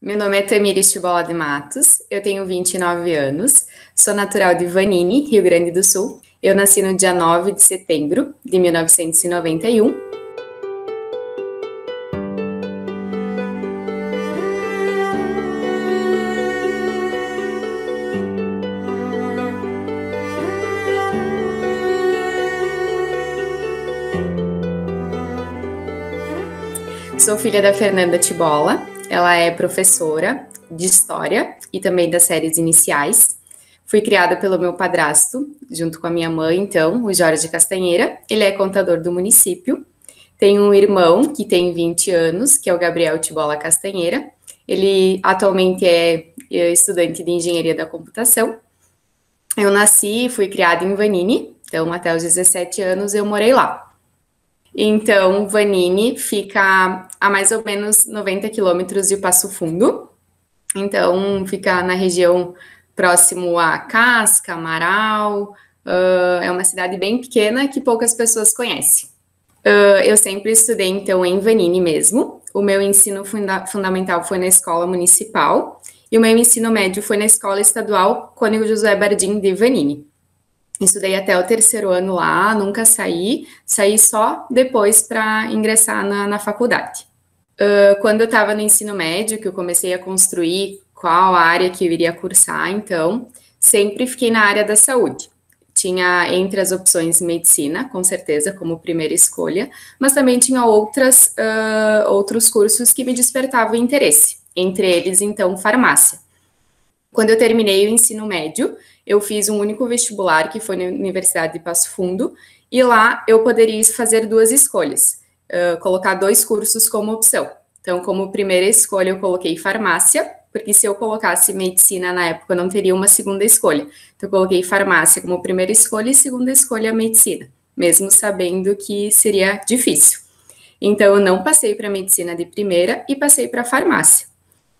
Meu nome é Tamires Tibola de Matos, eu tenho 29 anos, sou natural de Vanini, Rio Grande do Sul. Eu nasci no dia 9 de setembro de 1991. Sou filha da Fernanda Tibola, ela é professora de História e também das séries iniciais. Fui criada pelo meu padrasto, junto com a minha mãe, então, o Jorge Castanheira. Ele é contador do município. Tenho um irmão que tem 20 anos, que é o Gabriel Tibola Castanheira. Ele atualmente é estudante de Engenharia da Computação. Eu nasci e fui criada em Vanini, então até os 17 anos eu morei lá. Então, Vanini fica a mais ou menos 90 quilômetros de Passo Fundo. Então, fica na região próximo a Casca, Amaral. É uma cidade bem pequena que poucas pessoas conhecem. Eu sempre estudei, então, em Vanini mesmo. O meu ensino fundamental foi na escola municipal e o meu ensino médio foi na escola estadual Cônego José Bardim de Vanini. Estudei até o terceiro ano lá, nunca saí só depois para ingressar na faculdade. Quando eu estava no ensino médio, que eu comecei a construir qual área que eu iria cursar, então, sempre fiquei na área da saúde. Tinha entre as opções medicina, com certeza, como primeira escolha, mas também tinha outros cursos que me despertavam interesse, entre eles, então, farmácia. Quando eu terminei o ensino médio, eu fiz um único vestibular, que foi na Universidade de Passo Fundo, e lá eu poderia fazer duas escolhas, colocar dois cursos como opção. Então, como primeira escolha, eu coloquei farmácia, porque se eu colocasse medicina na época, eu não teria uma segunda escolha. Então, eu coloquei farmácia como primeira escolha e segunda escolha medicina, mesmo sabendo que seria difícil. Então, eu não passei para medicina de primeira e passei para farmácia.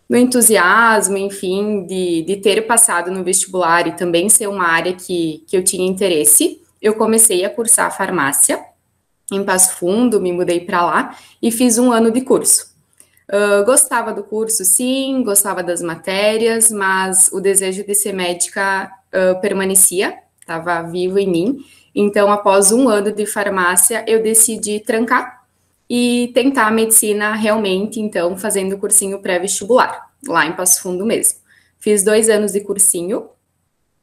No entusiasmo, enfim, de ter passado no vestibular e também ser uma área que eu tinha interesse, eu comecei a cursar farmácia em Passo Fundo, me mudei para lá e fiz um ano de curso. Gostava do curso, sim, gostava das matérias, mas o desejo de ser médica permanecia, estava vivo em mim. Então, após um ano de farmácia, eu decidi trancar e tentar a medicina realmente, então, fazendo cursinho pré-vestibular, lá em Passo Fundo mesmo. Fiz 2 anos de cursinho,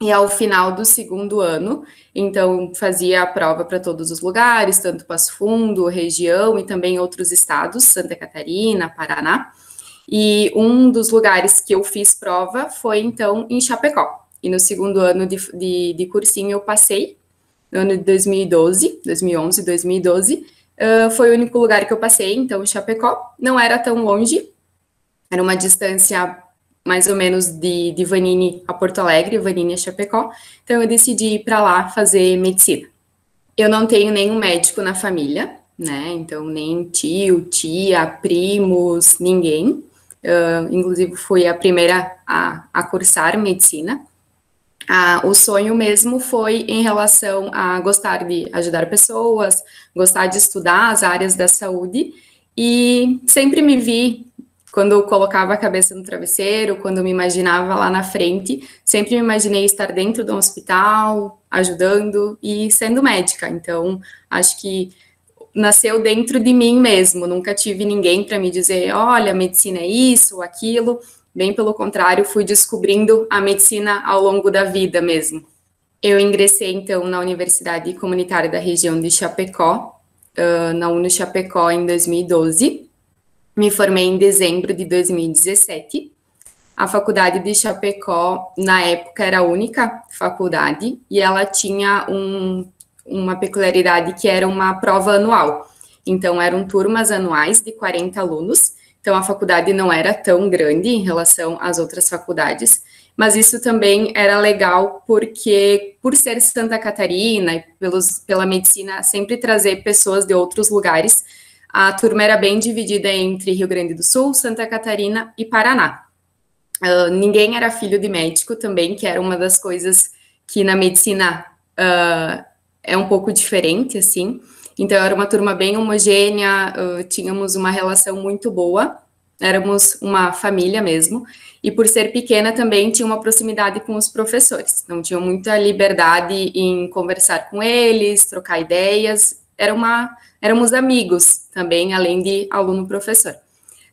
e ao final do segundo ano, então, fazia a prova para todos os lugares, tanto Passo Fundo, região, e também outros estados, Santa Catarina, Paraná, e um dos lugares que eu fiz prova foi, então, em Chapecó. E no segundo ano de cursinho eu passei, no ano de 2012, 2011, 2012, foi o único lugar que eu passei, então, Chapecó. Não era tão longe, era uma distância mais ou menos de Vanini a Porto Alegre, Vanini a Chapecó. Então, eu decidi ir para lá fazer medicina. Eu não tenho nenhum médico na família, né? Então, nem tio, tia, primos, ninguém. Inclusive, fui a primeira a cursar medicina. O sonho mesmo foi em relação a gostar de ajudar pessoas, gostar de estudar as áreas da saúde, e sempre me vi, quando eu colocava a cabeça no travesseiro, quando eu me imaginava lá na frente, sempre me imaginei estar dentro de um hospital, ajudando e sendo médica. Então, acho que nasceu dentro de mim mesmo, nunca tive ninguém para me dizer, olha, medicina é isso ou aquilo. Bem pelo contrário, fui descobrindo a medicina ao longo da vida mesmo. Eu ingressei, então, na Universidade Comunitária da região de Chapecó, na UNO Chapecó, em 2012. Me formei em dezembro de 2017. A faculdade de Chapecó, na época, era a única faculdade e ela tinha uma peculiaridade que era uma prova anual. Então, eram turmas anuais de 40 alunos. Então, a faculdade não era tão grande em relação às outras faculdades, mas isso também era legal porque, por ser Santa Catarina e pela medicina sempre trazer pessoas de outros lugares, a turma era bem dividida entre Rio Grande do Sul, Santa Catarina e Paraná. Ninguém era filho de médico também, que era uma das coisas que na medicina é um pouco diferente, assim. Então, era uma turma bem homogênea, tínhamos uma relação muito boa. éramos uma família mesmo, e por ser pequena também tinha uma proximidade com os professores, não tinha muita liberdade em conversar com eles, trocar ideias, éramos amigos também, além de aluno-professor.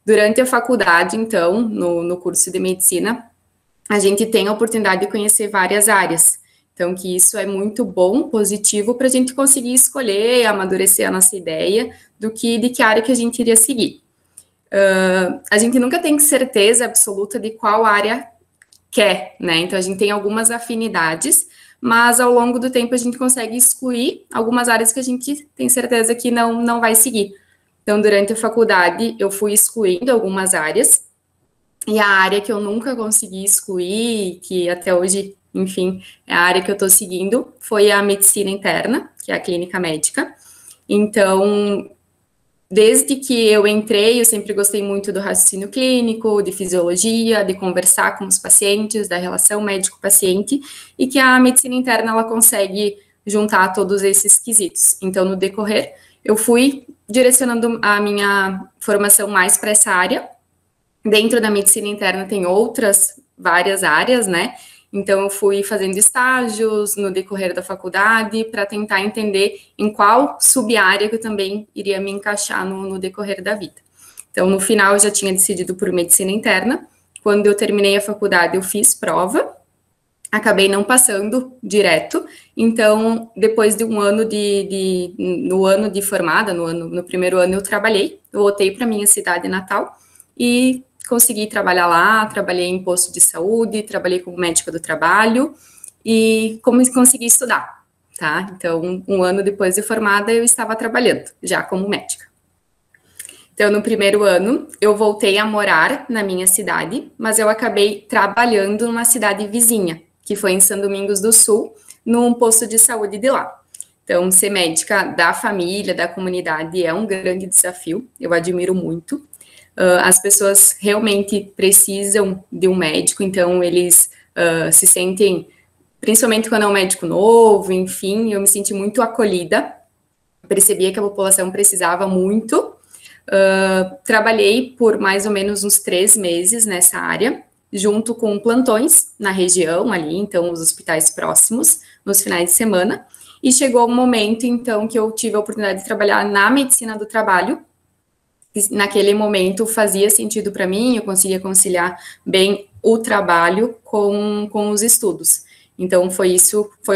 Durante a faculdade, então, no curso de medicina, a gente tem a oportunidade de conhecer várias áreas. Então, que isso é muito bom, positivo, para a gente conseguir escolher, amadurecer a nossa ideia de que área que a gente iria seguir. A gente nunca tem certeza absoluta de qual área quer, né? Então, a gente tem algumas afinidades, mas ao longo do tempo a gente consegue excluir algumas áreas que a gente tem certeza que não vai seguir. Então, durante a faculdade, eu fui excluindo algumas áreas, e a área que eu nunca consegui excluir, que até hoje, enfim, é a área que eu estou seguindo, foi a medicina interna, que é a clínica médica. Então, desde que eu entrei, eu sempre gostei muito do raciocínio clínico, de fisiologia, de conversar com os pacientes, da relação médico-paciente, e que a medicina interna, ela consegue juntar todos esses quesitos. Então, no decorrer, eu fui direcionando a minha formação mais para essa área. Dentro da medicina interna tem várias áreas, né? Então, eu fui fazendo estágios no decorrer da faculdade para tentar entender em qual sub-área que eu também iria me encaixar no decorrer da vida. Então, no final, eu já tinha decidido por medicina interna. Quando eu terminei a faculdade, eu fiz prova, acabei não passando direto. Então, depois de um ano no ano de formada, no primeiro ano, eu trabalhei, eu voltei para minha cidade natal e consegui trabalhar lá, trabalhei em posto de saúde, trabalhei como médica do trabalho e consegui estudar, tá? Então, um ano depois de formada, eu estava trabalhando, já como médica. Então, no primeiro ano, eu voltei a morar na minha cidade, mas eu acabei trabalhando numa cidade vizinha, que foi em São Domingos do Sul, num posto de saúde de lá. Então, ser médica da família, da comunidade, é um grande desafio, eu admiro muito. As pessoas realmente precisam de um médico, então eles se sentem, principalmente quando é um médico novo, enfim, eu me senti muito acolhida, percebia que a população precisava muito. Trabalhei por mais ou menos uns 3 meses nessa área, junto com plantões na região ali, então os hospitais próximos, nos finais de semana, e chegou um momento, então, que eu tive a oportunidade de trabalhar na medicina do trabalho. Naquele momento fazia sentido para mim, eu conseguia conciliar bem o trabalho com os estudos. Então, foi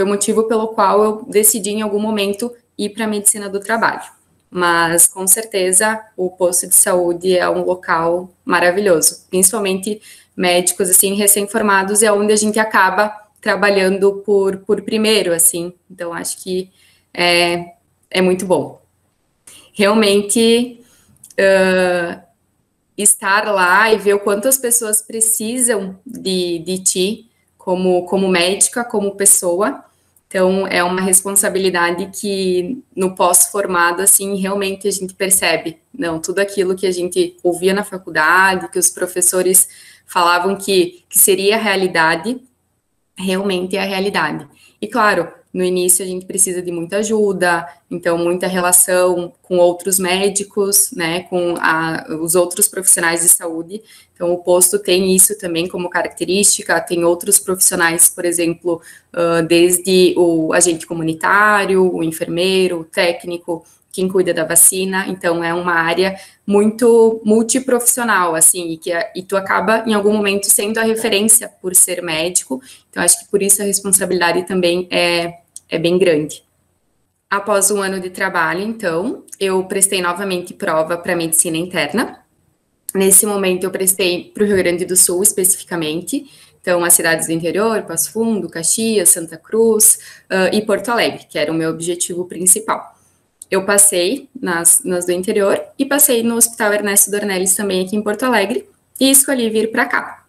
o motivo pelo qual eu decidi em algum momento ir para a medicina do trabalho. Mas, com certeza, o posto de saúde é um local maravilhoso, principalmente médicos, assim, recém-formados, é onde a gente acaba trabalhando por primeiro, assim. Então, acho que é muito bom. Realmente, estar lá e ver o quanto as pessoas precisam de ti como médica, como pessoa. Então, é uma responsabilidade que no pós-formado, assim, realmente a gente percebe. Não, tudo aquilo que a gente ouvia na faculdade, que os professores falavam que seria a realidade, realmente é a realidade. E, claro, no início a gente precisa de muita ajuda, então muita relação com outros médicos, né, com os outros profissionais de saúde. Então o posto tem isso também como característica, tem outros profissionais, por exemplo, desde o agente comunitário, o enfermeiro, o técnico, quem cuida da vacina, então é uma área muito multiprofissional, assim, e tu acaba, em algum momento, sendo a referência por ser médico, então acho que por isso a responsabilidade também é bem grande. Após um ano de trabalho, então, eu prestei novamente prova para medicina interna. Nesse momento, eu prestei para o Rio Grande do Sul, especificamente, então, as cidades do interior, Passo Fundo, Caxias, Santa Cruz e Porto Alegre, que era o meu objetivo principal. Eu passei nas do interior e passei no Hospital Ernesto Dornelles também aqui em Porto Alegre e escolhi vir para cá.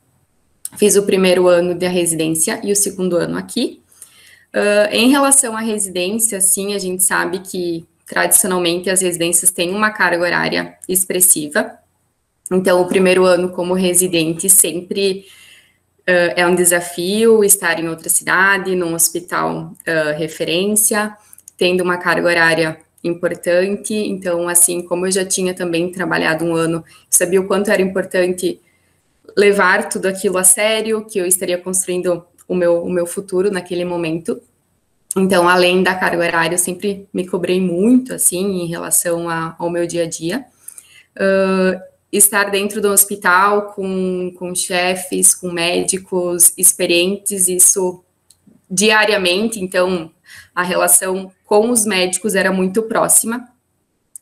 Fiz o primeiro ano da residência e o segundo ano aqui. Em relação à residência, sim, a gente sabe que tradicionalmente as residências têm uma carga horária expressiva. Então, o primeiro ano como residente sempre é um desafio estar em outra cidade, num hospital referência, tendo uma carga horária importante. Então, assim, como eu já tinha também trabalhado um ano, sabia o quanto era importante levar tudo aquilo a sério, que eu estaria construindo o meu futuro naquele momento. Então, além da carga horária, eu sempre me cobrei muito, assim, em relação ao meu dia a dia. Estar dentro do hospital com chefes, com médicos experientes, isso diariamente, então a relação com os médicos era muito próxima.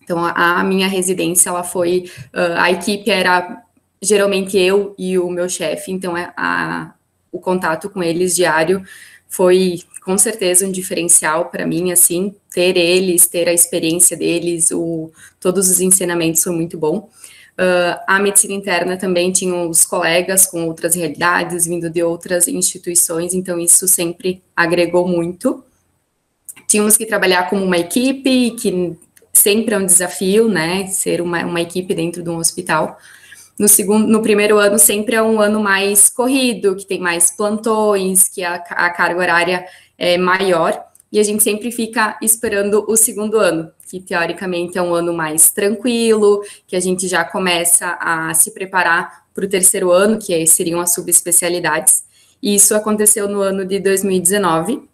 Então, a minha residência, ela foi, a equipe era geralmente eu e o meu chefe, então o contato com eles diário foi com certeza um diferencial para mim, assim, ter eles, ter a experiência deles, todos os ensinamentos foi muito bom. A medicina interna também tinha os colegas com outras realidades, vindo de outras instituições, então isso sempre agregou muito. Tínhamos que trabalhar como uma equipe, que sempre é um desafio, né, ser uma equipe dentro de um hospital. No primeiro ano sempre é um ano mais corrido, que tem mais plantões, que a carga horária é maior, e a gente sempre fica esperando o segundo ano, que teoricamente é um ano mais tranquilo, que a gente já começa a se preparar para o terceiro ano, que seriam as subespecialidades. E isso aconteceu no ano de 2019,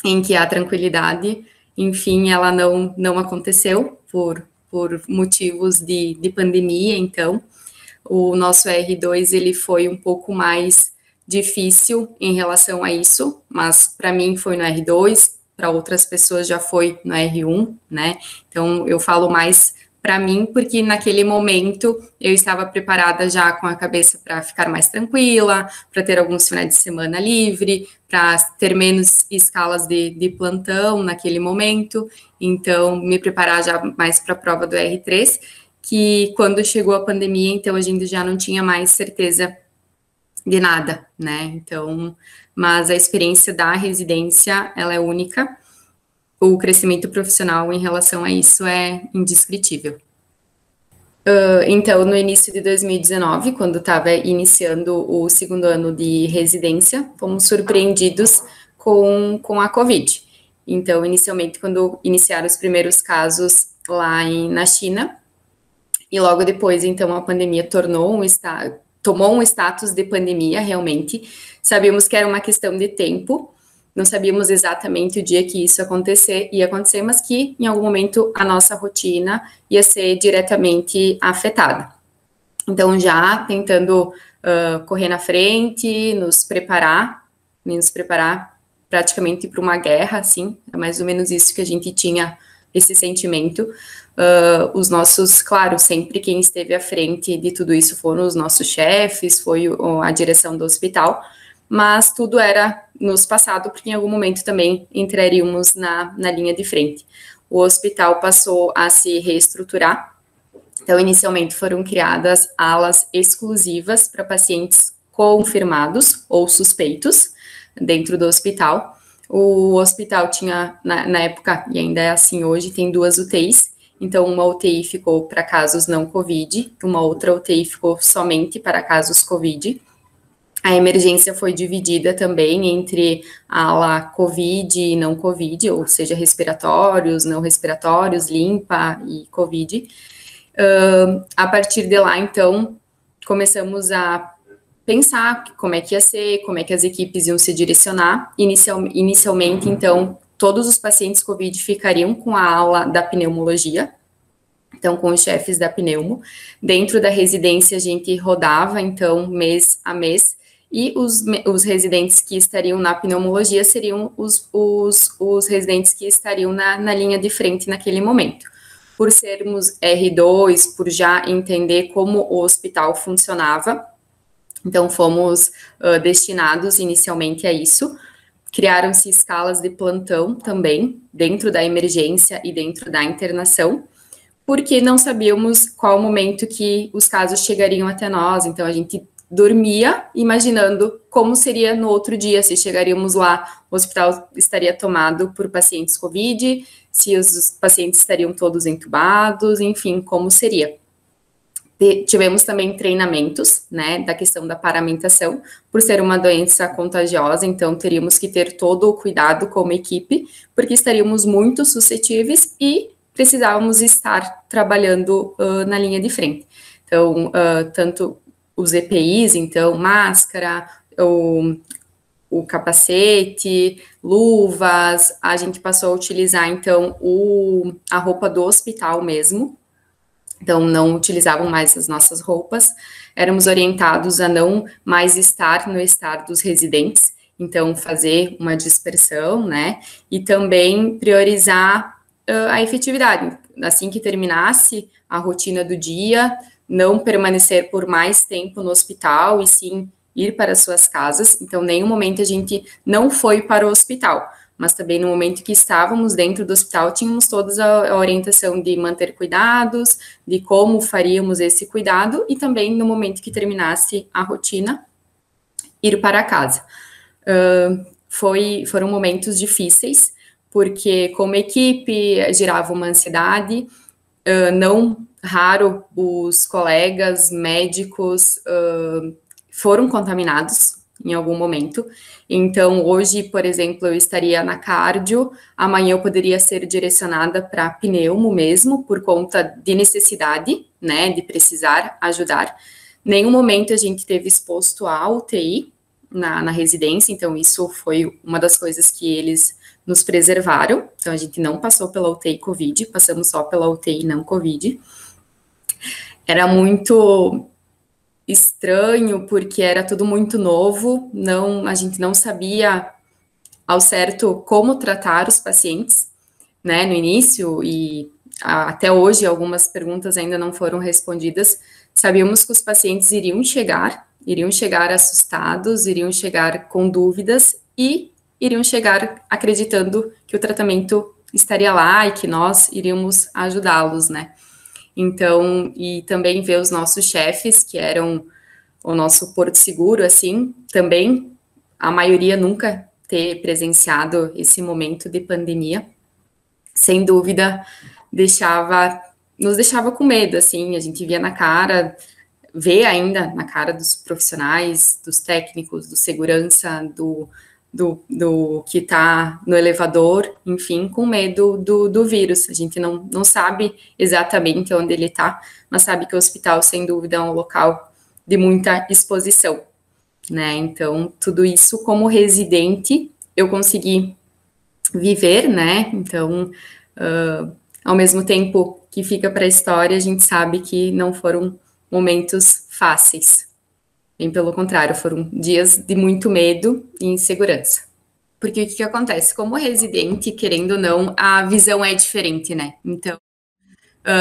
em que a tranquilidade, enfim, ela não aconteceu por motivos de pandemia, então o nosso R2 ele foi um pouco mais difícil em relação a isso, mas para mim foi no R2, para outras pessoas já foi no R1, né? Então eu falo mais para mim porque naquele momento eu estava preparada já com a cabeça para ficar mais tranquila, para ter alguns finais de semana livre, para ter menos escalas de plantão naquele momento, então me preparar já mais para a prova do R3, que quando chegou a pandemia, então a gente já não tinha mais certeza de nada, né? Então, mas a experiência da residência, ela é única. O crescimento profissional em relação a isso é indescritível. Então, no início de 2019, quando estava iniciando o segundo ano de residência, fomos surpreendidos com a Covid. Então, inicialmente, quando iniciaram os primeiros casos lá na China, e logo depois, então, a pandemia tomou um status de pandemia, realmente. Sabíamos que era uma questão de tempo, não sabíamos exatamente o dia que isso ia acontecer, mas que, em algum momento, a nossa rotina ia ser diretamente afetada. Então, já tentando correr na frente, nos preparar praticamente para uma guerra, assim, é mais ou menos isso que a gente tinha, esse sentimento. Os nossos, claro, sempre quem esteve à frente de tudo isso foram os nossos chefes, foi a direção do hospital, mas tudo era nos passado, porque em algum momento também entraríamos na linha de frente. O hospital passou a se reestruturar, então inicialmente foram criadas alas exclusivas para pacientes confirmados ou suspeitos dentro do hospital. O hospital tinha, na época, e ainda é assim hoje, tem 2 UTIs, então uma UTI ficou para casos não Covid, uma outra UTI ficou somente para casos Covid. A emergência foi dividida também entre a ala Covid e não Covid, ou seja, respiratórios, não respiratórios, limpa e Covid. A partir de lá, então, começamos a pensar como é que ia ser, como é que as equipes iam se direcionar. Inicialmente, então, todos os pacientes Covid ficariam com a ala da pneumologia, então, com os chefes da pneumo. Dentro da residência, a gente rodava, então, mês a mês, e os residentes que estariam na pneumologia seriam os residentes que estariam na linha de frente naquele momento. Por sermos R2, por já entender como o hospital funcionava, então fomos destinados inicialmente a isso. Criaram-se escalas de plantão também, dentro da emergência e dentro da internação, porque não sabíamos qual momento que os casos chegariam até nós, então a gente dormia imaginando como seria no outro dia, se chegaríamos lá, o hospital estaria tomado por pacientes Covid, se os pacientes estariam todos entubados, enfim, como seria. Tivemos também treinamentos, né, da questão da paramentação, por ser uma doença contagiosa, então teríamos que ter todo o cuidado como equipe, porque estaríamos muito suscetíveis e precisávamos estar trabalhando na linha de frente. Então, tanto os EPIs, então, máscara, o capacete, luvas, a gente passou a utilizar, então, a roupa do hospital mesmo. Então, não utilizavam mais as nossas roupas. Éramos orientados a não mais estar no estado dos residentes, então, fazer uma dispersão, né? E também priorizar a efetividade. Assim que terminasse a rotina do dia, não permanecer por mais tempo no hospital, e sim ir para suas casas. Então, em nenhum momento a gente não foi para o hospital, mas também no momento que estávamos dentro do hospital, tínhamos toda a orientação de manter cuidados, de como faríamos esse cuidado, e também no momento que terminasse a rotina, ir para casa. Foram momentos difíceis, porque como equipe gerava uma ansiedade, não raro os colegas médicos foram contaminados em algum momento. Então, hoje, por exemplo, eu estaria na cardio, amanhã eu poderia ser direcionada para pneumo mesmo, por conta de necessidade, né, de precisar ajudar. Nenhum momento a gente teve exposto à UTI na residência, então isso foi uma das coisas que eles nos preservaram. Então, a gente não passou pela UTI COVID, passamos só pela UTI não COVID. Era muito estranho, porque era tudo muito novo, a gente não sabia ao certo como tratar os pacientes, né, no início, e até hoje algumas perguntas ainda não foram respondidas. Sabíamos que os pacientes iriam chegar assustados, iriam chegar com dúvidas e iriam chegar acreditando que o tratamento estaria lá e que nós iríamos ajudá-los, né. Então, e também ver os nossos chefes, que eram o nosso porto seguro, assim, também, a maioria nunca ter presenciado esse momento de pandemia, sem dúvida, nos deixava com medo, assim, a gente vê ainda na cara dos profissionais, dos técnicos, do segurança, do que está no elevador, enfim, com medo do vírus. A gente não sabe exatamente onde ele está, mas sabe que o hospital, sem dúvida, é um local de muita exposição, né? Então, tudo isso, como residente, eu consegui viver, né? Então, ao mesmo tempo que fica para a história, a gente sabe que não foram momentos fáceis. Bem pelo contrário, foram dias de muito medo e insegurança. Porque o que acontece? Como residente, querendo ou não, a visão é diferente, né? Então,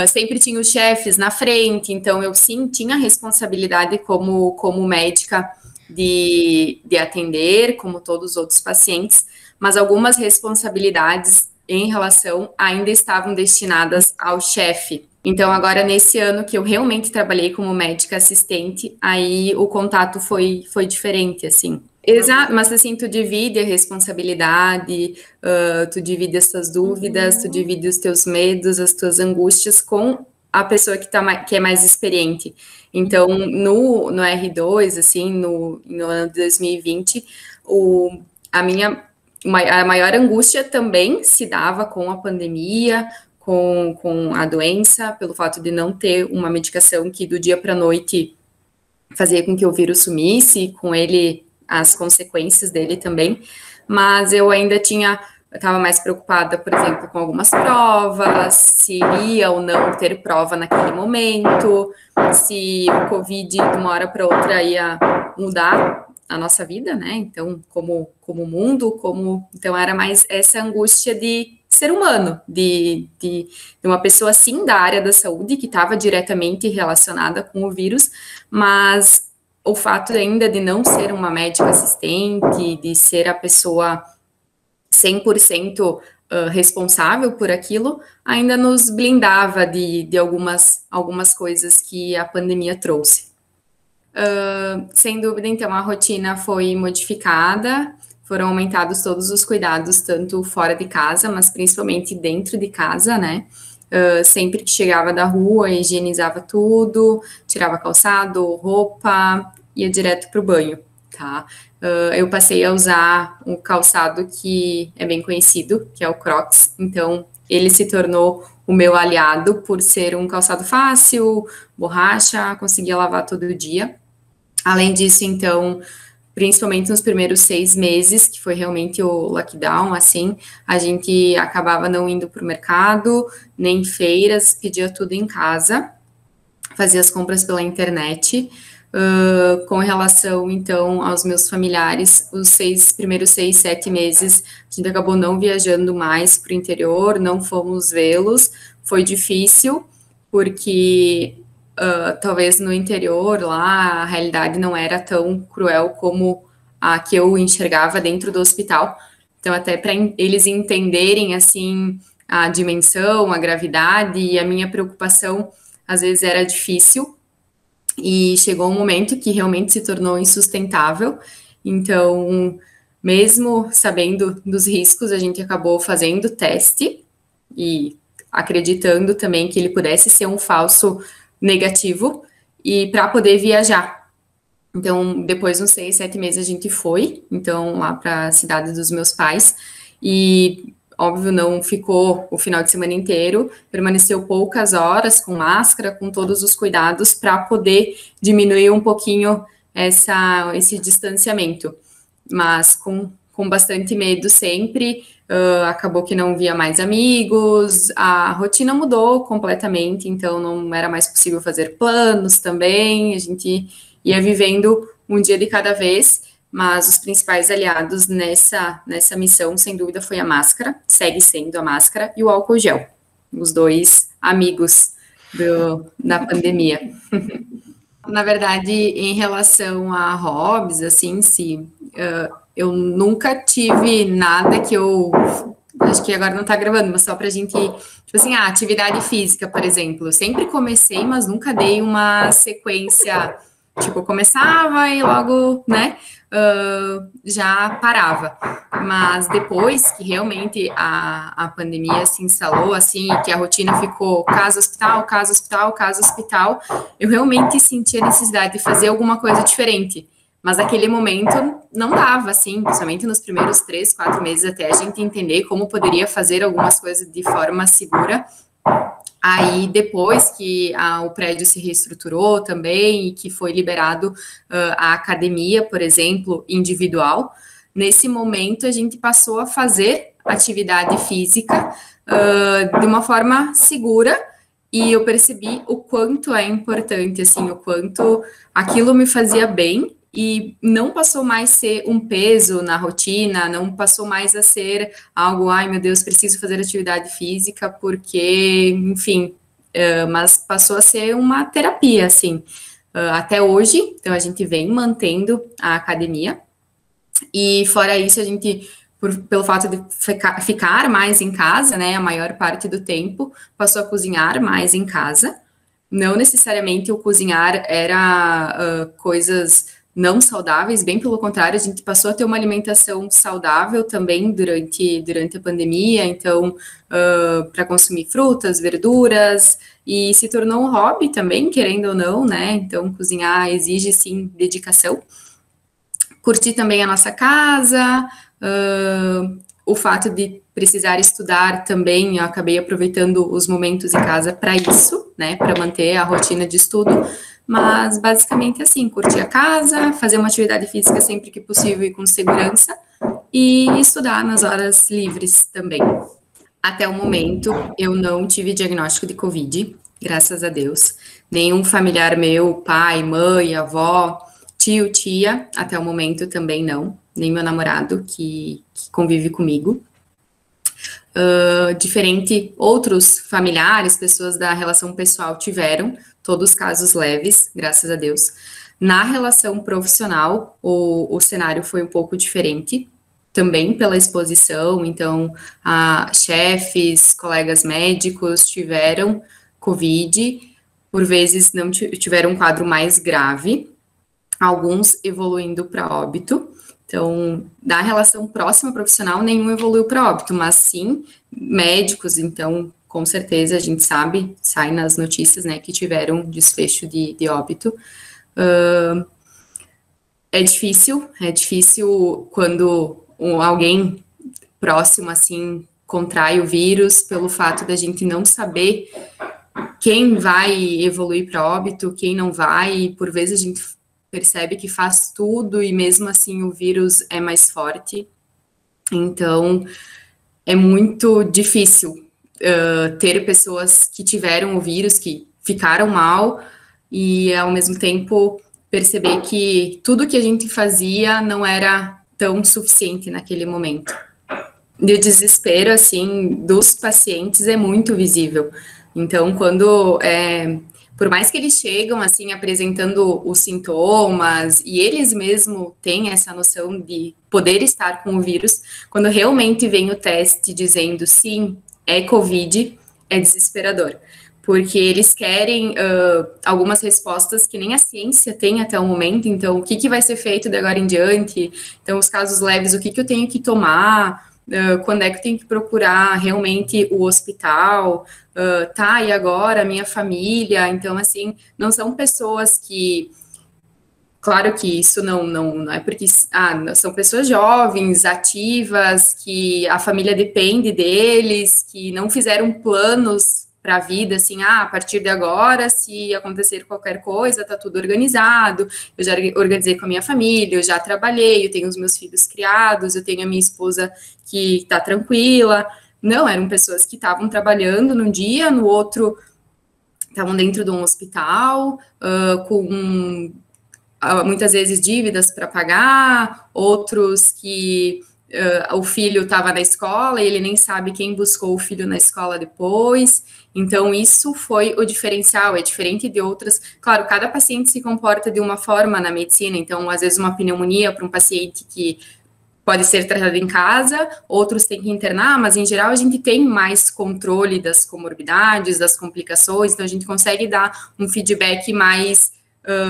sempre tinha os chefes na frente, então eu sim tinha a responsabilidade como médica de atender, como todos os outros pacientes, mas algumas responsabilidades em relação ainda estavam destinadas ao chefe. Então, agora, nesse ano que eu realmente trabalhei como médica assistente, aí o contato foi diferente, assim. Exato, mas assim, tu divide a responsabilidade, tu divide as tuas dúvidas, tu divide os teus medos, as tuas angústias com a pessoa que é mais experiente. Então, no R2, assim, no ano de 2020, a maior angústia também se dava com a pandemia, com a doença, pelo fato de não ter uma medicação que do dia para a noite fazia com que o vírus sumisse, com ele, as consequências dele também, mas eu ainda estava mais preocupada, por exemplo, com algumas provas, se iria ou não ter prova naquele momento, se o Covid de uma hora para outra ia mudar a nossa vida, né? Então, como mundo, então era mais essa angústia de ser humano, de uma pessoa, sim, da área da saúde, que estava diretamente relacionada com o vírus, mas o fato ainda de não ser uma médica assistente, de ser a pessoa 100% responsável por aquilo, ainda nos blindava de algumas coisas que a pandemia trouxe. Sem dúvida, então, a rotina foi modificada, foram aumentados todos os cuidados, tanto fora de casa, mas principalmente dentro de casa, né? Sempre que chegava da rua, higienizava tudo, tirava calçado, roupa, ia direto para o banho, tá? Eu passei a usar um calçado que é bem conhecido, que é o Crocs, então ele se tornou o meu aliado por ser um calçado fácil, borracha, conseguia lavar todo dia. Além disso, então, principalmente nos primeiros 6 meses, que foi realmente o lockdown, assim, a gente acabava não indo para o mercado, nem feiras, pedia tudo em casa, fazia as compras pela internet. Com relação, então, aos meus familiares, os primeiros 6, 7 meses, a gente acabou não viajando mais para o interior, não fomos vê-los, foi difícil, porque talvez no interior lá a realidade não era tão cruel como a que eu enxergava dentro do hospital. Então, até para eles entenderem assim a dimensão, a gravidade e a minha preocupação, às vezes era difícil. E chegou um momento que realmente se tornou insustentável. Então, mesmo sabendo dos riscos, a gente acabou fazendo teste e acreditando também que ele pudesse ser um falso negativo e para poder viajar. Então, depois de uns 6, 7 meses, a gente foi, então, lá para a cidade dos meus pais, e, óbvio, não ficou o final de semana inteiro, permaneceu poucas horas com máscara, com todos os cuidados, para poder diminuir um pouquinho esse distanciamento, mas com bastante medo sempre. Acabou que não via mais amigos, a rotina mudou completamente, então não era mais possível fazer planos também, a gente ia vivendo um dia de cada vez, mas os principais aliados nessa missão, sem dúvida, foi a máscara, segue sendo a máscara, e o álcool gel, os dois amigos da pandemia. Na verdade, em relação a hobbies, assim, eu nunca tive nada que eu. Acho que agora não tá gravando, mas só pra gente. Tipo assim, atividade física, por exemplo. Eu sempre comecei, mas nunca dei uma sequência. Tipo, eu começava e logo, né, já parava. Mas depois que realmente a pandemia se instalou, assim, que a rotina ficou casa, hospital, casa, hospital, casa, hospital, eu realmente senti a necessidade de fazer alguma coisa diferente. Mas naquele momento não dava, assim, principalmente nos primeiros 3, 4 meses até a gente entender como poderia fazer algumas coisas de forma segura. Aí, depois que o prédio se reestruturou também e que foi liberado a academia, por exemplo, individual, nesse momento a gente passou a fazer atividade física de uma forma segura e eu percebi o quanto é importante, assim, o quanto aquilo me fazia bem e não passou mais a ser um peso na rotina, não passou mais a ser algo, ai meu Deus, preciso fazer atividade física porque, enfim, mas passou a ser uma terapia, assim, até hoje. Então a gente vem mantendo a academia e fora isso a gente, pelo fato de ficar mais em casa, né, a maior parte do tempo, passou a cozinhar mais em casa. Não necessariamente o cozinhar era coisas não saudáveis, bem pelo contrário, a gente passou a ter uma alimentação saudável também durante a pandemia, então, para consumir frutas, verduras, e se tornou um hobby também, querendo ou não, né? Então, cozinhar exige, sim, dedicação. Curti também a nossa casa, o fato de precisar estudar também, eu acabei aproveitando os momentos em casa para isso, né, para manter a rotina de estudo, mas basicamente assim, curtir a casa, fazer uma atividade física sempre que possível e com segurança, e estudar nas horas livres também. Até o momento, eu não tive diagnóstico de Covid, graças a Deus. Nenhum familiar meu, pai, mãe, avó, tio, tia, até o momento também não. Nem meu namorado, que convive comigo. Diferente, outros familiares, pessoas da relação pessoal tiveram, todos casos leves, graças a Deus. Na relação profissional, o cenário foi um pouco diferente, também pela exposição, então, chefes, colegas médicos tiveram Covid, por vezes não tiveram um quadro mais grave, alguns evoluindo para óbito. Então, da relação próxima profissional, nenhum evoluiu para óbito, mas sim médicos, então, com certeza, a gente sabe, sai nas notícias, né, que tiveram desfecho de óbito. É difícil quando alguém próximo, assim, contrai o vírus, pelo fato da gente não saber quem vai evoluir para óbito, quem não vai, e por vezes a gente percebe que faz tudo e mesmo assim o vírus é mais forte. Então, é muito difícil ter pessoas que tiveram o vírus, que ficaram mal, e ao mesmo tempo perceber que tudo que a gente fazia não era tão suficiente naquele momento. E o desespero, assim, dos pacientes é muito visível. Então, por mais que eles chegam, assim, apresentando os sintomas, e eles mesmo têm essa noção de poder estar com o vírus, quando realmente vem o teste dizendo, sim, é Covid, é desesperador. Porque eles querem algumas respostas que nem a ciência tem até o momento. Então, o que vai ser feito de agora em diante? Então, os casos leves, o que eu tenho que tomar? Quando é que eu tenho que procurar realmente o hospital? E agora a minha família? Então, assim, não são pessoas que... Claro que isso não é porque... são pessoas jovens, ativas, que a família depende deles, que não fizeram planos para a vida, assim, a partir de agora, se acontecer qualquer coisa, tá tudo organizado, eu já organizei com a minha família, eu já trabalhei, eu tenho os meus filhos criados, eu tenho a minha esposa que tá tranquila. Não, eram pessoas que estavam trabalhando num dia, no outro estavam dentro de um hospital, com muitas vezes dívidas para pagar, outros que o filho estava na escola e ele nem sabe quem buscou o filho na escola depois. Então, isso foi o diferencial, é diferente de outras. Claro, cada paciente se comporta de uma forma na medicina, então, às vezes, uma pneumonia para um paciente que pode ser tratado em casa, outros têm que internar, mas, em geral, a gente tem mais controle das comorbidades, das complicações, então, a gente consegue dar um feedback mais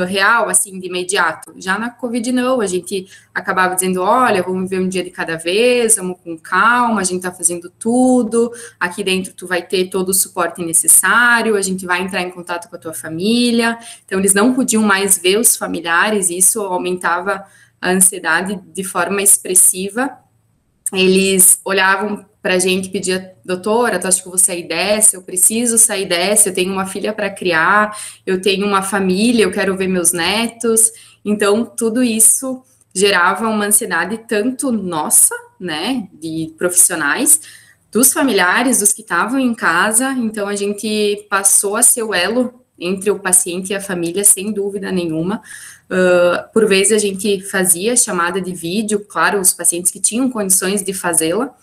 real, assim, de imediato. Já na Covid, não, a gente acabava dizendo, olha, vamos viver um dia de cada vez, vamos com calma, a gente tá fazendo tudo, aqui dentro tu vai ter todo o suporte necessário, a gente vai entrar em contato com a tua família. Então, eles não podiam mais ver os familiares, e isso aumentava a ansiedade de forma expressiva. Eles olhavam para a gente e pediam, doutora, tu acha que eu vou sair dessa? Eu preciso sair dessa, eu tenho uma filha para criar, eu tenho uma família, eu quero ver meus netos. Então, tudo isso gerava uma ansiedade tanto nossa, né, de profissionais, dos familiares, dos que estavam em casa. Então, a gente passou a ser o elo entre o paciente e a família, sem dúvida nenhuma. Por vezes a gente fazia chamada de vídeo, claro, os pacientes que tinham condições de fazê-la.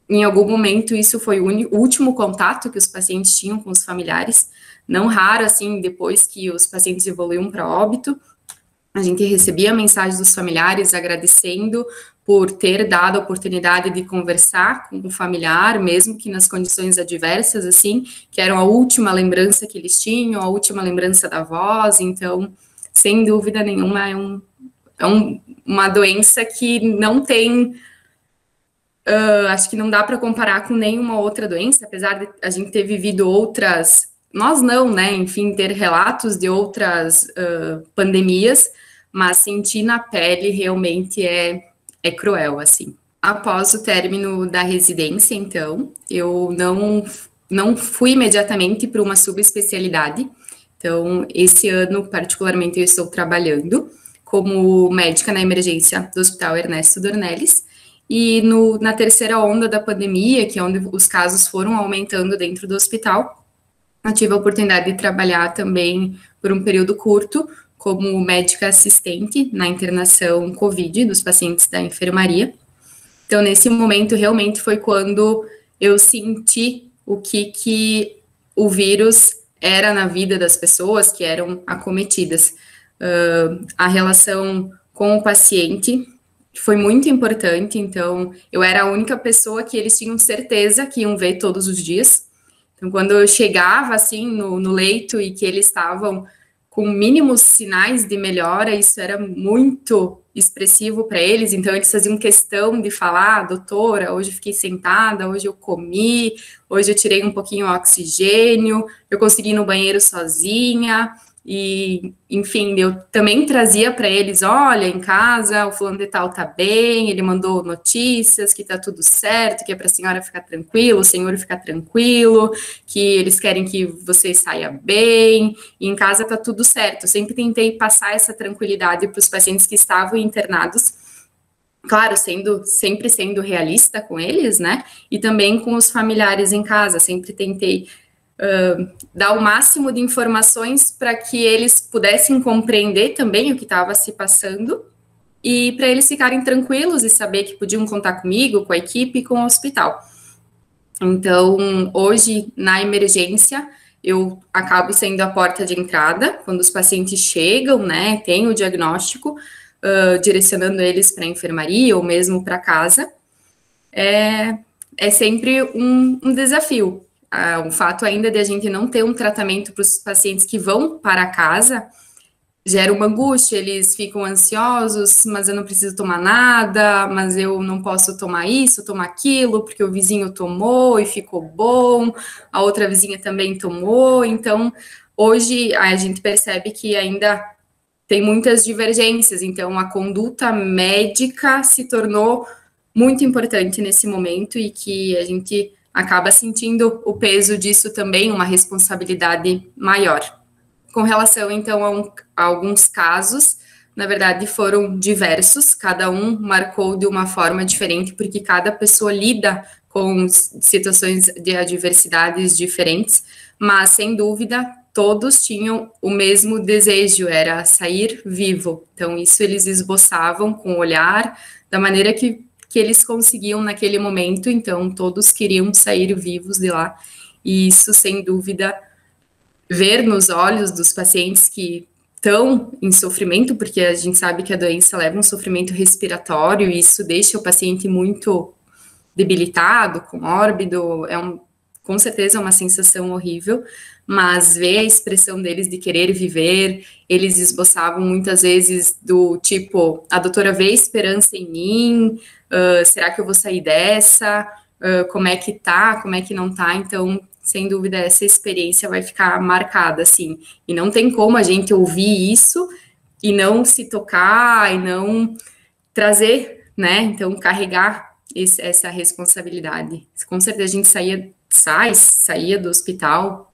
Em algum momento, isso foi o último contato que os pacientes tinham com os familiares. Não raro, assim, depois que os pacientes evoluíam para óbito, a gente recebia mensagens dos familiares agradecendo por ter dado a oportunidade de conversar com o familiar, mesmo que nas condições adversas, assim, que eram a última lembrança que eles tinham, a última lembrança da voz. Então, sem dúvida nenhuma, uma doença que não tem... acho que não dá para comparar com nenhuma outra doença, apesar de a gente ter vivido outras... Nós não, né? Enfim, ter relatos de outras pandemias, mas sentir na pele realmente é cruel, assim. Após o término da residência, então, eu não fui imediatamente para uma subespecialidade. Então, esse ano, particularmente, eu estou trabalhando como médica na emergência do Hospital Ernesto Dornelles. E na terceira onda da pandemia, que é onde os casos foram aumentando dentro do hospital, eu tive a oportunidade de trabalhar também por um período curto como médica assistente na internação COVID dos pacientes da enfermaria. Então, nesse momento, realmente foi quando eu senti o que o vírus era na vida das pessoas que eram acometidas. A relação com o paciente foi muito importante. Então, eu era a única pessoa que eles tinham certeza que iam ver todos os dias. Então, quando eu chegava, assim, no leito e que eles estavam com mínimos sinais de melhora, isso era muito expressivo para eles. Então, eles faziam questão de falar, doutora, hoje eu fiquei sentada, hoje eu comi, hoje eu tirei um pouquinho o oxigênio, eu consegui ir no banheiro sozinha, E, enfim, eu também trazia para eles, olha, em casa o fulano de tal tá bem, ele mandou notícias que tá tudo certo, que é para a senhora ficar tranquilo, o senhor ficar tranquilo, que eles querem que você saia bem, e em casa tá tudo certo. Eu sempre tentei passar essa tranquilidade para os pacientes que estavam internados, claro, sempre sendo realista com eles, né? E também com os familiares em casa, sempre tentei dar o máximo de informações para que eles pudessem compreender também o que estava se passando e para eles ficarem tranquilos e saber que podiam contar comigo, com a equipe e com o hospital. Então, hoje, na emergência, eu acabo sendo a porta de entrada, quando os pacientes chegam, né, tem o diagnóstico, direcionando eles para a enfermaria ou mesmo para casa. É sempre um desafio. O fato ainda de a gente não ter um tratamento para os pacientes que vão para casa gera uma angústia, eles ficam ansiosos, mas eu não preciso tomar nada, mas eu não posso tomar isso, tomar aquilo, porque o vizinho tomou e ficou bom, a outra vizinha também tomou, então hoje a gente percebe que ainda tem muitas divergências, então a conduta médica se tornou muito importante nesse momento e que a gente acaba sentindo o peso disso também, uma responsabilidade maior. Com relação, então, a alguns casos, na verdade, foram diversos, cada um marcou de uma forma diferente, porque cada pessoa lida com situações de adversidades diferentes, mas, sem dúvida, todos tinham o mesmo desejo, era sair vivo. Então, isso eles esboçavam com o olhar, da maneira que eles conseguiam naquele momento, então, todos queriam sair vivos de lá, e isso, sem dúvida, ver nos olhos dos pacientes que estão em sofrimento, porque a gente sabe que a doença leva um sofrimento respiratório, e isso deixa o paciente muito debilitado, comórbido, com certeza é uma sensação horrível, mas ver a expressão deles de querer viver, eles esboçavam muitas vezes do tipo, a doutora vê esperança em mim, será que eu vou sair dessa? Como é que tá? Como é que não tá? Então, sem dúvida, essa experiência vai ficar marcada, assim, e não tem como a gente ouvir isso e não se tocar e não trazer, né, então carregar essa responsabilidade. Com certeza a gente saía do hospital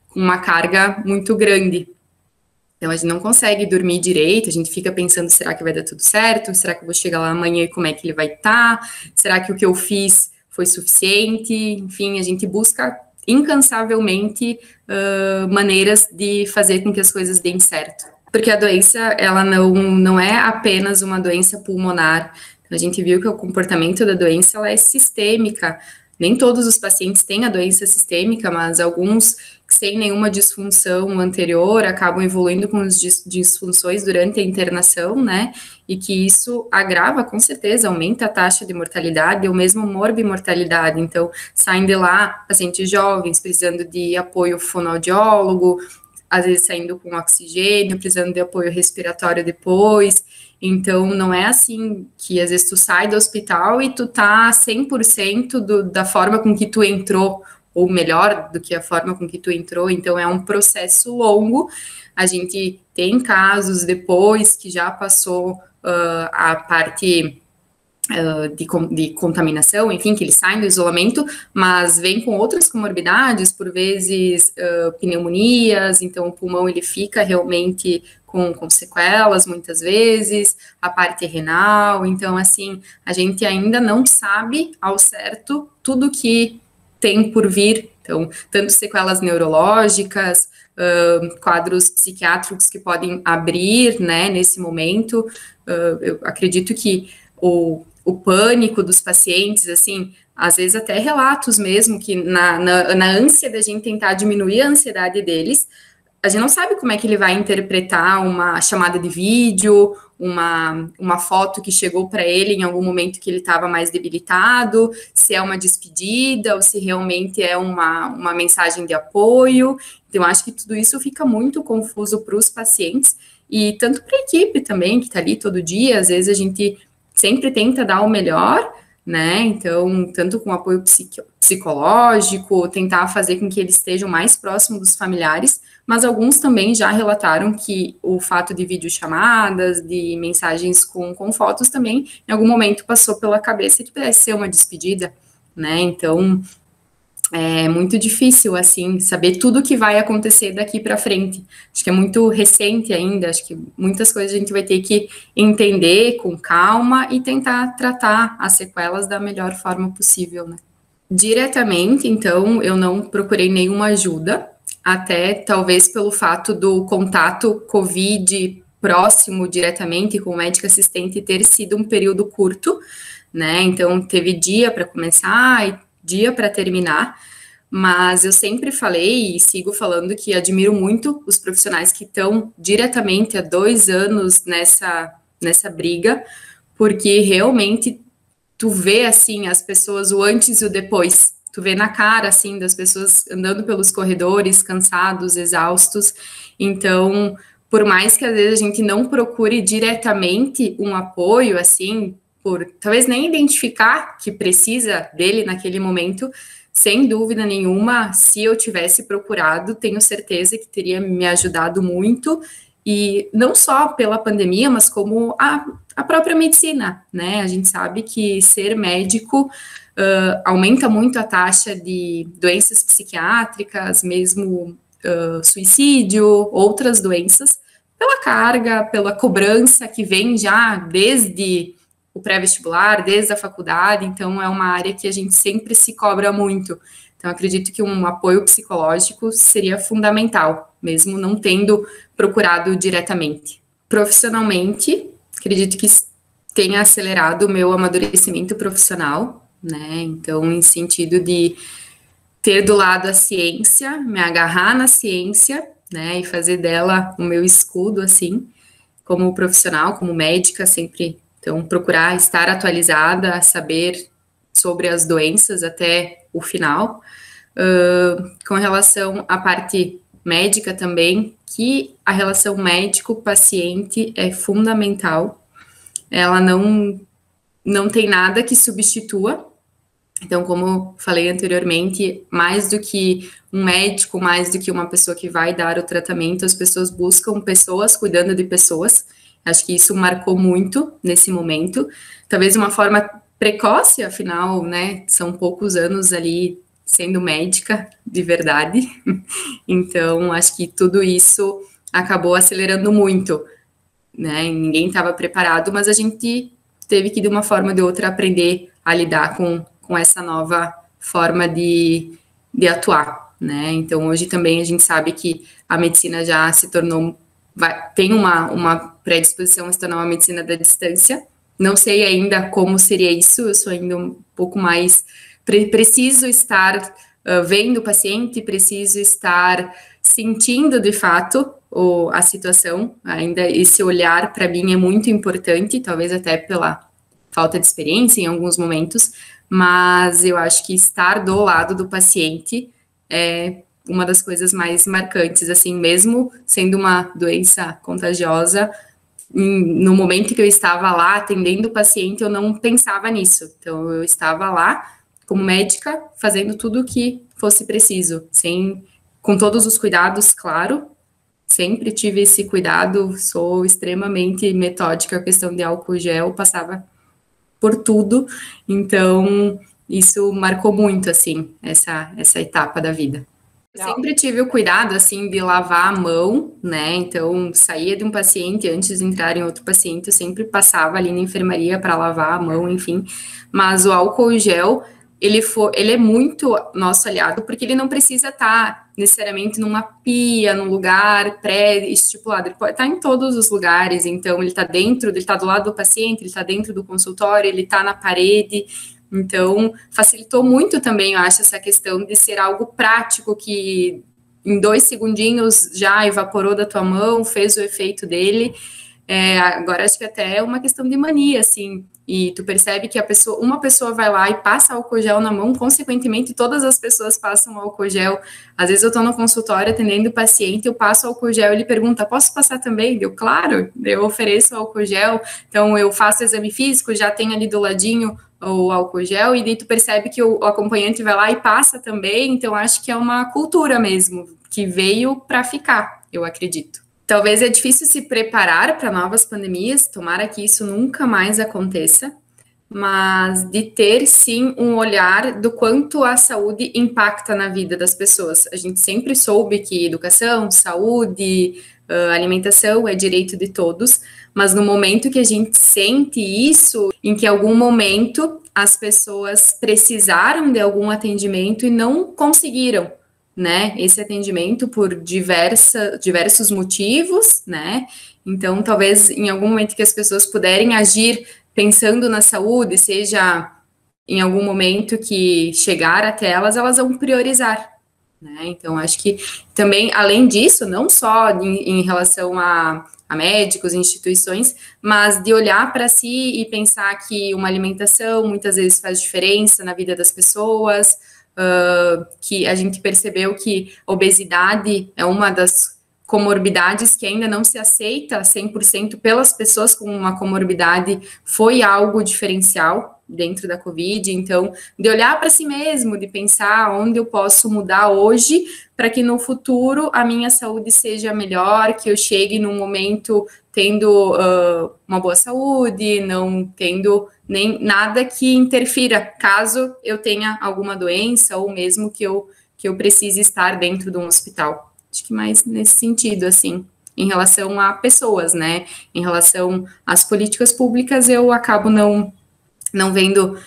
com uma carga muito grande. Então a gente não consegue dormir direito, a gente fica pensando, será que vai dar tudo certo? Será que eu vou chegar lá amanhã e como é que ele vai estar? Será que o que eu fiz foi suficiente? Enfim, a gente busca incansavelmente maneiras de fazer com que as coisas deem certo. Porque a doença, ela não é apenas uma doença pulmonar. A gente viu que o comportamento da doença, ela é sistêmica. Nem todos os pacientes têm a doença sistêmica, mas alguns sem nenhuma disfunção anterior acabam evoluindo com as disfunções durante a internação, né? E que isso agrava, com certeza, aumenta a taxa de mortalidade ou mesmo morbimortalidade. Então, saem de lá pacientes jovens precisando de apoio fonoaudiólogo, às vezes saindo com oxigênio, precisando de apoio respiratório depois. Então, não é assim que às vezes tu sai do hospital e tu tá 100% da forma com que tu entrou, ou melhor do que a forma com que tu entrou. Então, é um processo longo. A gente tem casos depois que já passou a parte de contaminação, enfim, que eles saem do isolamento, mas vem com outras comorbidades, por vezes pneumonias, então o pulmão ele fica realmente com sequelas, muitas vezes, a parte renal, então assim, a gente ainda não sabe ao certo tudo que tem por vir, então, tanto sequelas neurológicas, quadros psiquiátricos que podem abrir, né, nesse momento, eu acredito que o pânico dos pacientes, assim, às vezes até relatos mesmo, que na ânsia da gente tentar diminuir a ansiedade deles, a gente não sabe como é que ele vai interpretar uma chamada de vídeo, uma foto que chegou para ele em algum momento que ele estava mais debilitado, se é uma despedida ou se realmente é uma mensagem de apoio. Então, acho que tudo isso fica muito confuso para os pacientes e tanto para a equipe também, que está ali todo dia, às vezes a gente sempre tenta dar o melhor, né? Então, tanto com apoio psicológico, tentar fazer com que eles estejam mais próximos dos familiares, mas alguns também já relataram que o fato de videochamadas, de mensagens com fotos também, em algum momento passou pela cabeça que pudesse ser uma despedida, né? Então, é muito difícil, assim, saber tudo o que vai acontecer daqui para frente. Acho que é muito recente ainda, acho que muitas coisas a gente vai ter que entender com calma e tentar tratar as sequelas da melhor forma possível, né? Diretamente, então, eu não procurei nenhuma ajuda, até talvez pelo fato do contato COVID próximo diretamente com o médico assistente ter sido um período curto, né? Então, teve dia para começar e dia para terminar, mas eu sempre falei e sigo falando que admiro muito os profissionais que estão diretamente há 2 anos nessa briga, porque realmente tu vê, assim, as pessoas, o antes e o depois. Tu vê na cara, assim, das pessoas andando pelos corredores, cansados, exaustos. Então, por mais que às vezes a gente não procure diretamente um apoio, assim, por talvez nem identificar que precisa dele naquele momento, sem dúvida nenhuma, se eu tivesse procurado, tenho certeza que teria me ajudado muito, e não só pela pandemia, mas como a própria medicina, né? A gente sabe que ser médico aumenta muito a taxa de doenças psiquiátricas, mesmo suicídio, outras doenças, pela carga, pela cobrança que vem já desde o pré-vestibular, desde a faculdade, então é uma área que a gente sempre se cobra muito. Então, acredito que um apoio psicológico seria fundamental, mesmo não tendo procurado diretamente. Profissionalmente, acredito que tenha acelerado o meu amadurecimento profissional, né? Então, em sentido de ter do lado a ciência, me agarrar na ciência, né? E fazer dela o meu escudo, assim, como profissional, como médica, sempre. Então, procurar estar atualizada, saber sobre as doenças até o final. Com relação à parte médica também, que a relação médico-paciente é fundamental. Ela não tem nada que substitua. Então, como falei anteriormente, mais do que um médico, mais do que uma pessoa que vai dar o tratamento, as pessoas buscam pessoas cuidando de pessoas. Acho que isso marcou muito nesse momento. Talvez uma forma precoce, afinal, né, são poucos anos ali sendo médica de verdade. Então, acho que tudo isso acabou acelerando muito, né? Ninguém estava preparado, mas a gente teve que, de uma forma ou de outra, aprender a lidar com essa nova forma de atuar, né? Então, hoje também a gente sabe que a medicina já se tornou, tem uma predisposição a se tornar uma medicina da distância. Não sei ainda como seria isso, eu sou ainda um pouco mais, preciso estar vendo o paciente, preciso estar sentindo de fato a situação, ainda esse olhar para mim é muito importante, talvez até pela falta de experiência em alguns momentos, mas eu acho que estar do lado do paciente é uma das coisas mais marcantes, assim, mesmo sendo uma doença contagiosa, no momento que eu estava lá atendendo o paciente, eu não pensava nisso, então eu estava lá como médica, fazendo tudo o que fosse preciso, com todos os cuidados, claro, sempre tive esse cuidado, sou extremamente metódica, a questão de álcool gel, passava por tudo, então isso marcou muito, assim, essa etapa da vida. Eu sempre tive o cuidado, assim, de lavar a mão, né, então saía de um paciente, antes de entrar em outro paciente, eu sempre passava ali na enfermaria para lavar a mão, enfim, mas o álcool gel, ele é muito nosso aliado, porque ele não precisa estar necessariamente numa pia, num lugar pré-estipulado, ele pode estar em todos os lugares, então ele está dentro, ele está do lado do paciente, ele está dentro do consultório, ele está na parede, então facilitou muito também, eu acho, essa questão de ser algo prático, que em 2 segundinhos já evaporou da tua mão, fez o efeito dele. Agora acho que até é uma questão de mania, assim, e tu percebe que uma pessoa vai lá e passa álcool gel na mão, consequentemente todas as pessoas passam álcool gel. Às vezes eu tô no consultório atendendo o paciente, eu passo álcool gel, ele pergunta, posso passar também? Eu, claro, eu ofereço álcool gel, então eu faço exame físico, já tenho ali do ladinho o álcool gel, e daí tu percebe que o acompanhante vai lá e passa também, então acho que é uma cultura mesmo, que veio para ficar, eu acredito. Talvez é difícil se preparar para novas pandemias, tomara que isso nunca mais aconteça, mas de ter, sim, um olhar do quanto a saúde impacta na vida das pessoas. A gente sempre soube que educação, saúde, alimentação é direito de todos, mas no momento que a gente sente isso, em que em algum momento as pessoas precisaram de algum atendimento e não conseguiram, né, esse atendimento por diversos motivos, né, então talvez em algum momento que as pessoas puderem agir pensando na saúde, seja em algum momento que chegar até elas, elas vão priorizar, né? Então, acho que também, além disso, não só em relação a médicos, instituições, mas de olhar para si e pensar que uma alimentação muitas vezes faz diferença na vida das pessoas, que a gente percebeu que a obesidade é uma das comorbidades que ainda não se aceita 100% pelas pessoas com uma comorbidade, foi algo diferencial dentro da Covid. Então, de olhar para si mesmo, de pensar onde eu posso mudar hoje para que no futuro a minha saúde seja melhor, que eu chegue num momento tendo uma boa saúde, não tendo nem nada que interfira caso eu tenha alguma doença ou mesmo que eu precise estar dentro de um hospital. Acho que mais nesse sentido, assim, em relação a pessoas, né? Em relação às políticas públicas, eu acabo não vendo,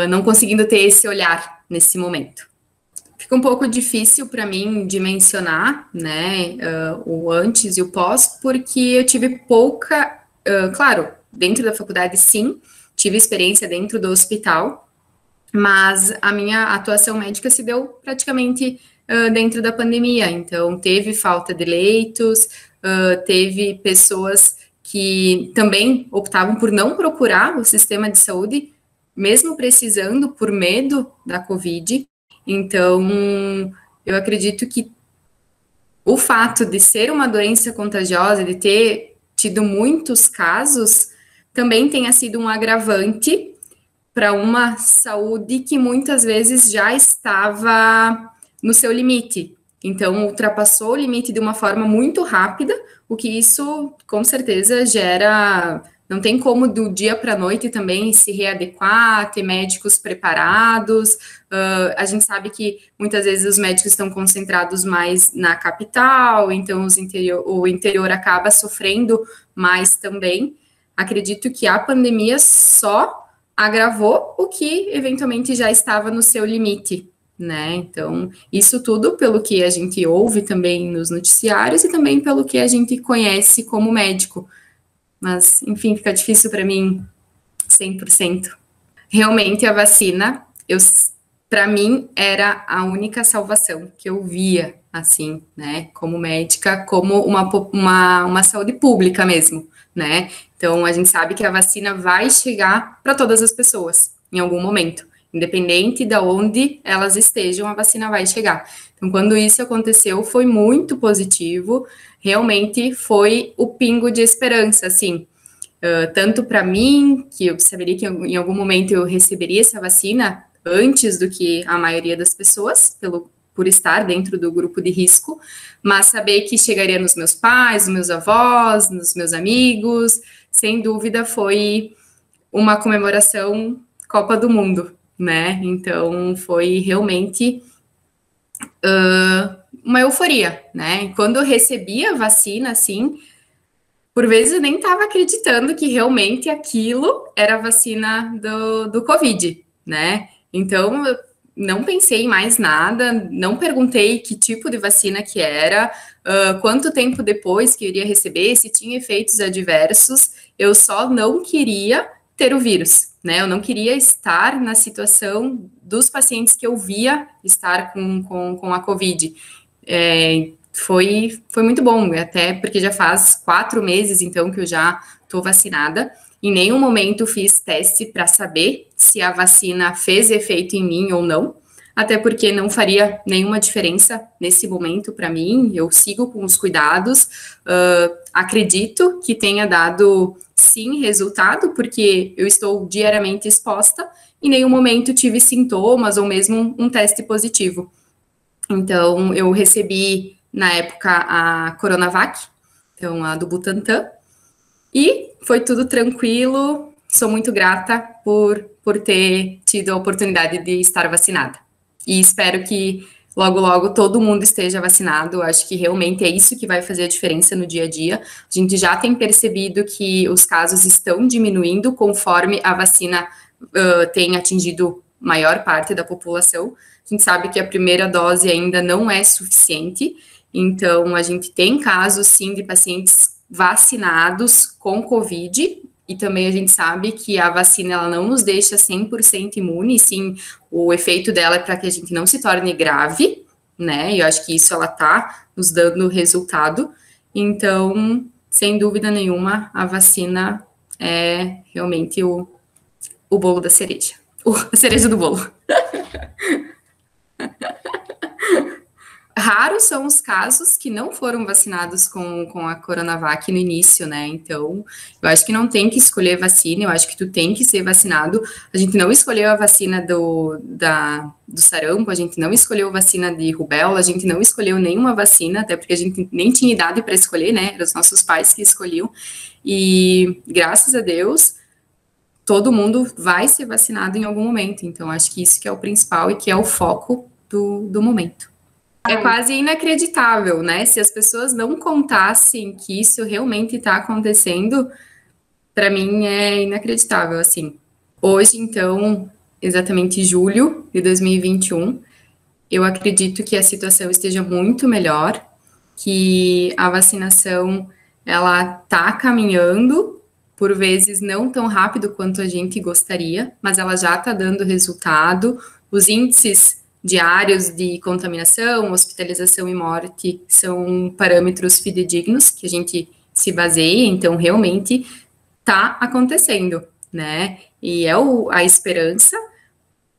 não conseguindo ter esse olhar nesse momento. Fica um pouco difícil para mim dimensionar, né, o antes e o pós, porque eu tive pouca, claro, dentro da faculdade, sim, tive experiência dentro do hospital, mas a minha atuação médica se deu praticamente dentro da pandemia, então teve falta de leitos, teve pessoas que também optavam por não procurar o sistema de saúde, mesmo precisando, por medo da Covid. Então, eu acredito que o fato de ser uma doença contagiosa, de ter tido muitos casos, também tenha sido um agravante para uma saúde que muitas vezes já estava no seu limite. Então, ultrapassou o limite de uma forma muito rápida, o que isso, com certeza, gera. Não tem como do dia para a noite também se readequar, ter médicos preparados. A gente sabe que muitas vezes os médicos estão concentrados mais na capital, então o interior acaba sofrendo mais também. Acredito que a pandemia só agravou o que eventualmente já estava no seu limite, né? Então, isso tudo pelo que a gente ouve também nos noticiários e também pelo que a gente conhece como médico. Mas, enfim, fica difícil para mim 100%. Realmente a vacina, para mim, era a única salvação que eu via, assim, né? Como médica, como uma saúde pública mesmo, né? Então, a gente sabe que a vacina vai chegar para todas as pessoas, em algum momento. Independente de onde elas estejam, a vacina vai chegar. Então, quando isso aconteceu, foi muito positivo. Realmente foi o pingo de esperança, assim. Tanto para mim, que eu saberia que em algum momento eu receberia essa vacina antes do que a maioria das pessoas, por estar dentro do grupo de risco, mas saber que chegaria nos meus pais, nos meus avós, nos meus amigos, sem dúvida foi uma comemoração Copa do Mundo, né? Então foi realmente uma euforia, né? Quando eu recebi a vacina, assim, por vezes eu nem estava acreditando que realmente aquilo era a vacina do Covid, né? Então, eu não pensei em mais nada, não perguntei que tipo de vacina que era, quanto tempo depois que eu iria receber, se tinha efeitos adversos. Eu só não queria ter o vírus, né? Eu não queria estar na situação dos pacientes que eu via estar com a Covid. Foi muito bom, até porque já faz 4 meses, então, que eu já estou vacinada. Em nenhum momento fiz teste para saber se a vacina fez efeito em mim ou não, até porque não faria nenhuma diferença nesse momento para mim. Eu sigo com os cuidados, acredito que tenha dado, sim, resultado, porque eu estou diariamente exposta, em nenhum momento tive sintomas ou mesmo um teste positivo. Então, eu recebi na época, a Coronavac, então a do Butantan, e foi tudo tranquilo. Sou muito grata por ter tido a oportunidade de estar vacinada. E espero que logo, logo todo mundo esteja vacinado. Acho que realmente é isso que vai fazer a diferença no dia a dia. A gente já tem percebido que os casos estão diminuindo conforme a vacina tem atingido maior parte da população. A gente sabe que a primeira dose ainda não é suficiente, então a gente tem casos, sim, de pacientes vacinados com Covid, e também a gente sabe que a vacina ela não nos deixa 100% imune, sim, o efeito dela é para que a gente não se torne grave, né, e eu acho que isso ela tá nos dando resultado, então, sem dúvida nenhuma, a vacina é realmente o bolo da cereja, a cereja do bolo. Raros são os casos que não foram vacinados com a Coronavac no início, né? Então, eu acho que não tem que escolher vacina, eu acho que tu tem que ser vacinado. A gente não escolheu a vacina do sarampo, a gente não escolheu a vacina de rubéola, a gente não escolheu nenhuma vacina, até porque a gente nem tinha idade para escolher, né? Eram os nossos pais que escolhiam. E, graças a Deus, todo mundo vai ser vacinado em algum momento. Então, acho que isso que é o principal e que é o foco do momento. É quase inacreditável, né? Se as pessoas não contassem que isso realmente está acontecendo, para mim é inacreditável, assim. Hoje, então, exatamente julho de 2021, eu acredito que a situação esteja muito melhor, que a vacinação ela está caminhando, por vezes não tão rápido quanto a gente gostaria, mas ela já está dando resultado. Os índices diários de contaminação, hospitalização e morte são parâmetros fidedignos que a gente se baseia, então realmente está acontecendo, né? E é a esperança.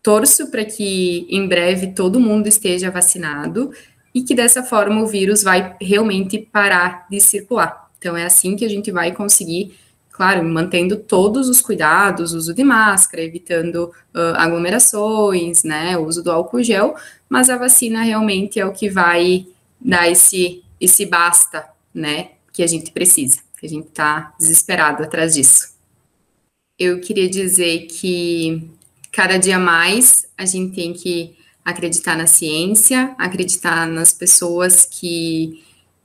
Torço para que em breve todo mundo esteja vacinado e que dessa forma o vírus vai realmente parar de circular. Então é assim que a gente vai conseguir, claro, mantendo todos os cuidados, uso de máscara, evitando aglomerações, né, o uso do álcool gel, mas a vacina realmente é o que vai dar esse basta, né, que a gente precisa, que a gente está desesperado atrás disso. Eu queria dizer que cada dia mais a gente tem que acreditar na ciência, acreditar nas pessoas que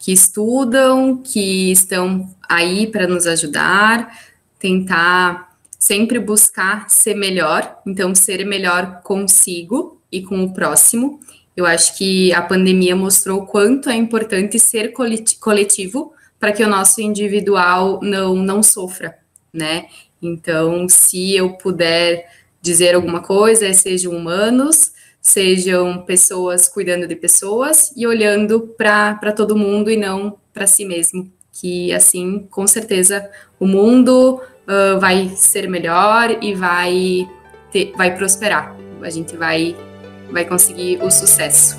estudam, que estão aí para nos ajudar, tentar sempre buscar ser melhor, então ser melhor consigo e com o próximo. Eu acho que a pandemia mostrou o quanto é importante ser coletivo para que o nosso individual não sofra, né? Então, se eu puder dizer alguma coisa, sejam humanos, sejam pessoas cuidando de pessoas e olhando para todo mundo e não para si mesmo. Que assim, com certeza, o mundo vai ser melhor e vai prosperar. A gente vai conseguir o sucesso.